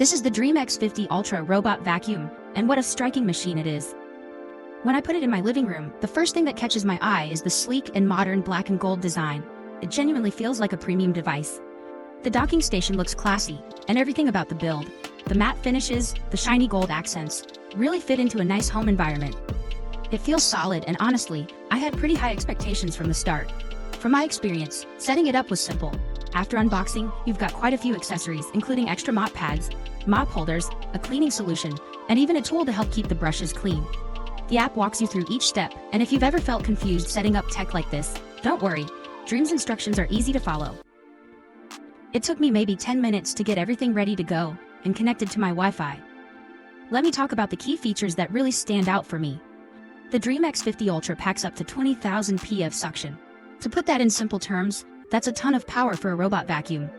This is the Dreame X50 Ultra robot vacuum, and what a striking machine it is. When I put it in my living room, the first thing that catches my eye is the sleek and modern black and gold design. It genuinely feels like a premium device. The docking station looks classy, and everything about the build, the matte finishes, the shiny gold accents, really fit into a nice home environment. It feels solid, and honestly, I had pretty high expectations from the start. From my experience, setting it up was simple. After unboxing, you've got quite a few accessories, including extra mop pads, mop holders, a cleaning solution, and even a tool to help keep the brushes clean. The app walks you through each step, and if you've ever felt confused setting up tech like this, don't worry, Dreame's instructions are easy to follow. It took me maybe 10 minutes to get everything ready to go and connected to my Wi-Fi. Let me talk about the key features that really stand out for me. The Dreame X50 Ultra packs up to 20,000 PF suction. To put that in simple terms, that's a ton of power for a robot vacuum.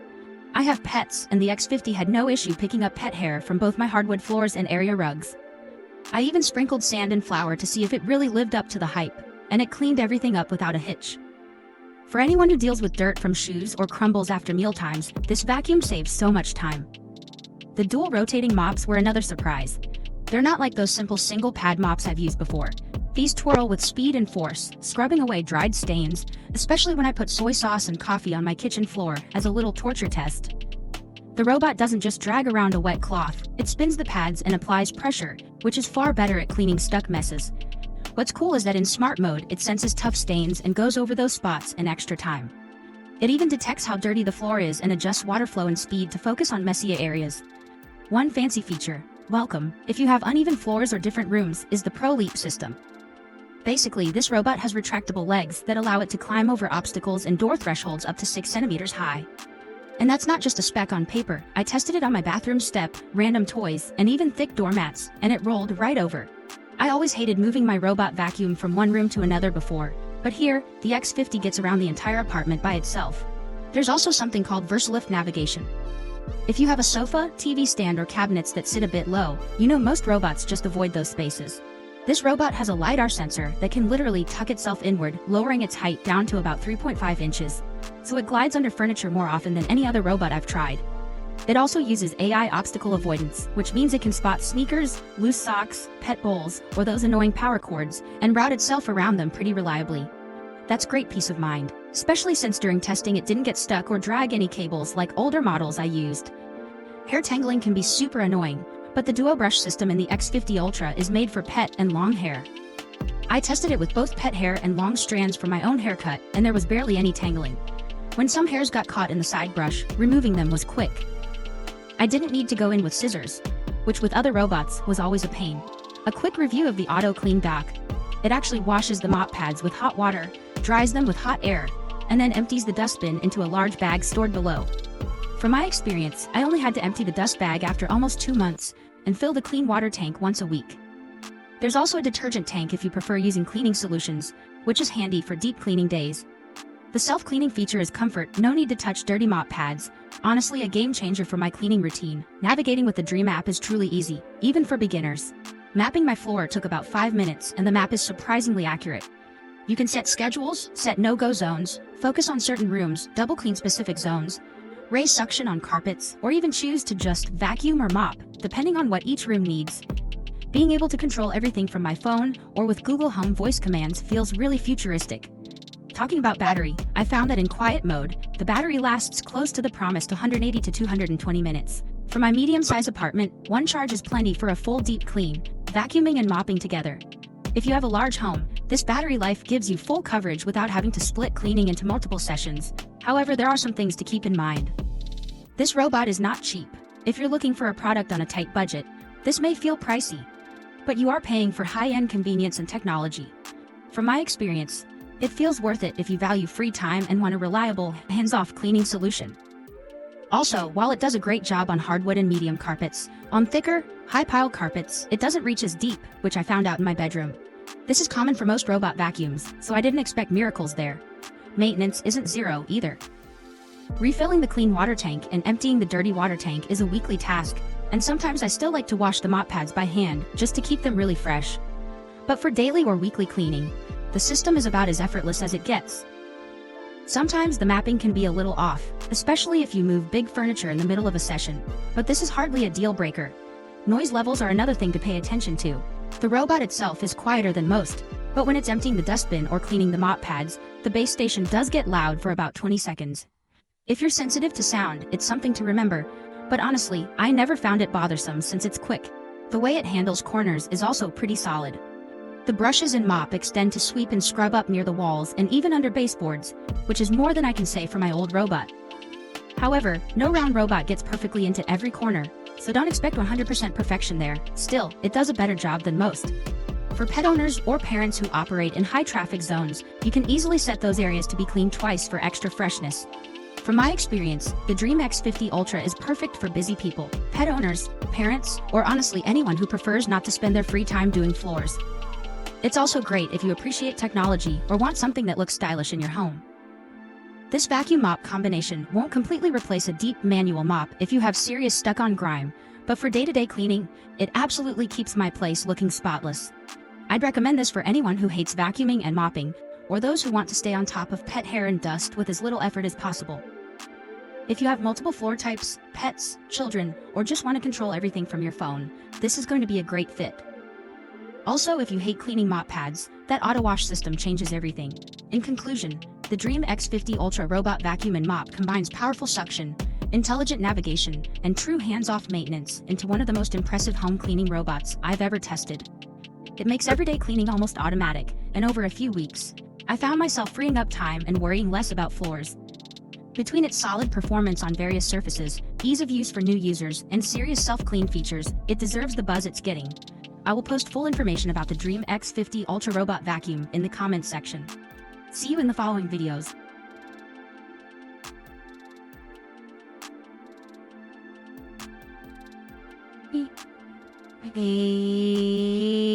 I have pets, and the X50 had no issue picking up pet hair from both my hardwood floors and area rugs. I even sprinkled sand and flour to see if it really lived up to the hype, and it cleaned everything up without a hitch. For anyone who deals with dirt from shoes or crumbles after mealtimes, this vacuum saves so much time. The dual rotating mops were another surprise. They're not like those simple single pad mops I've used before. These twirl with speed and force, scrubbing away dried stains, especially when I put soy sauce and coffee on my kitchen floor as a little torture test. The robot doesn't just drag around a wet cloth, it spins the pads and applies pressure, which is far better at cleaning stuck messes. What's cool is that in smart mode, it senses tough stains and goes over those spots in extra time. It even detects how dirty the floor is and adjusts water flow and speed to focus on messier areas. One fancy feature, welcome, if you have uneven floors or different rooms, is the Pro Leap system. Basically, this robot has retractable legs that allow it to climb over obstacles and door thresholds up to 6 centimeters high. And that's not just a spec on paper. I tested it on my bathroom step, random toys, and even thick doormats, and it rolled right over. I always hated moving my robot vacuum from one room to another before, but here, the X50 gets around the entire apartment by itself. There's also something called VersaLift navigation. If you have a sofa, TV stand, or cabinets that sit a bit low, you know most robots just avoid those spaces. This robot has a LiDAR sensor that can literally tuck itself inward, lowering its height down to about 3.5 inches. So it glides under furniture more often than any other robot I've tried. It also uses AI obstacle avoidance, which means it can spot sneakers, loose socks, pet bowls, or those annoying power cords, and route itself around them pretty reliably. That's great peace of mind, especially since during testing it didn't get stuck or drag any cables like older models I used. Hair tangling can be super annoying, but the duo brush system in the X50 Ultra is made for pet and long hair. I tested it with both pet hair and long strands for my own haircut, and there was barely any tangling. When some hairs got caught in the side brush, removing them was quick. I didn't need to go in with scissors, which with other robots was always a pain. A quick review of the Auto Clean dock. It actually washes the mop pads with hot water, dries them with hot air, and then empties the dustbin into a large bag stored below. From my experience, I only had to empty the dust bag after almost 2 months, and fill the clean water tank once a week. There's also a detergent tank if you prefer using cleaning solutions, which is handy for deep cleaning days. The self-cleaning feature is comfort, no need to touch dirty mop pads. Honestly, a game changer for my cleaning routine. Navigating with the Dreame app is truly easy, even for beginners. Mapping my floor took about 5 minutes, and the map is surprisingly accurate. You can set schedules, set no-go zones, focus on certain rooms, double clean specific zones, raise suction on carpets, or even choose to just vacuum or mop, depending on what each room needs. Being able to control everything from my phone or with Google Home voice commands feels really futuristic. Talking about battery, I found that in quiet mode, the battery lasts close to the promised 180 to 220 minutes. For my medium-sized apartment, one charge is plenty for a full deep clean, vacuuming and mopping together. If you have a large home, this battery life gives you full coverage without having to split cleaning into multiple sessions. However, there are some things to keep in mind. This robot is not cheap. If you're looking for a product on a tight budget, this may feel pricey, but you are paying for high-end convenience and technology. From my experience, it feels worth it if you value free time and want a reliable, hands-off cleaning solution. Also, while it does a great job on hardwood and medium carpets, on thicker, high-pile carpets, it doesn't reach as deep, which I found out in my bedroom. This is common for most robot vacuums, so I didn't expect miracles there. Maintenance isn't zero either. Refilling the clean water tank and emptying the dirty water tank is a weekly task, and sometimes I still like to wash the mop pads by hand just to keep them really fresh. But for daily or weekly cleaning, the system is about as effortless as it gets. Sometimes the mapping can be a little off, especially if you move big furniture in the middle of a session, but this is hardly a deal breaker. Noise levels are another thing to pay attention to. The robot itself is quieter than most, but when it's emptying the dustbin or cleaning the mop pads, the base station does get loud for about 20 seconds. If you're sensitive to sound, it's something to remember, but honestly, I never found it bothersome since it's quick. The way it handles corners is also pretty solid. The brushes and mop extend to sweep and scrub up near the walls and even under baseboards, which is more than I can say for my old robot. However, no round robot gets perfectly into every corner, so don't expect 100% perfection there. Still, it does a better job than most. For pet owners or parents who operate in high traffic zones, you can easily set those areas to be cleaned twice for extra freshness. From my experience, the Dreame X50 Ultra is perfect for busy people, pet owners, parents, or honestly anyone who prefers not to spend their free time doing floors. It's also great if you appreciate technology or want something that looks stylish in your home. This vacuum mop combination won't completely replace a deep manual mop if you have serious stuck-on grime, but for day-to-day cleaning, it absolutely keeps my place looking spotless. I'd recommend this for anyone who hates vacuuming and mopping, or those who want to stay on top of pet hair and dust with as little effort as possible. If you have multiple floor types, pets, children, or just want to control everything from your phone, this is going to be a great fit. Also, if you hate cleaning mop pads, that auto wash system changes everything. In conclusion, the Dreame X50 Ultra robot vacuum and mop combines powerful suction, intelligent navigation, and true hands-off maintenance into one of the most impressive home cleaning robots I've ever tested. It makes everyday cleaning almost automatic, and over a few weeks, I found myself freeing up time and worrying less about floors. Between its solid performance on various surfaces, ease of use for new users, and serious self-clean features, it deserves the buzz it's getting. I will post full information about the Dreame X50 Ultra Robot Vacuum in the comments section. See you in the following videos. Hey.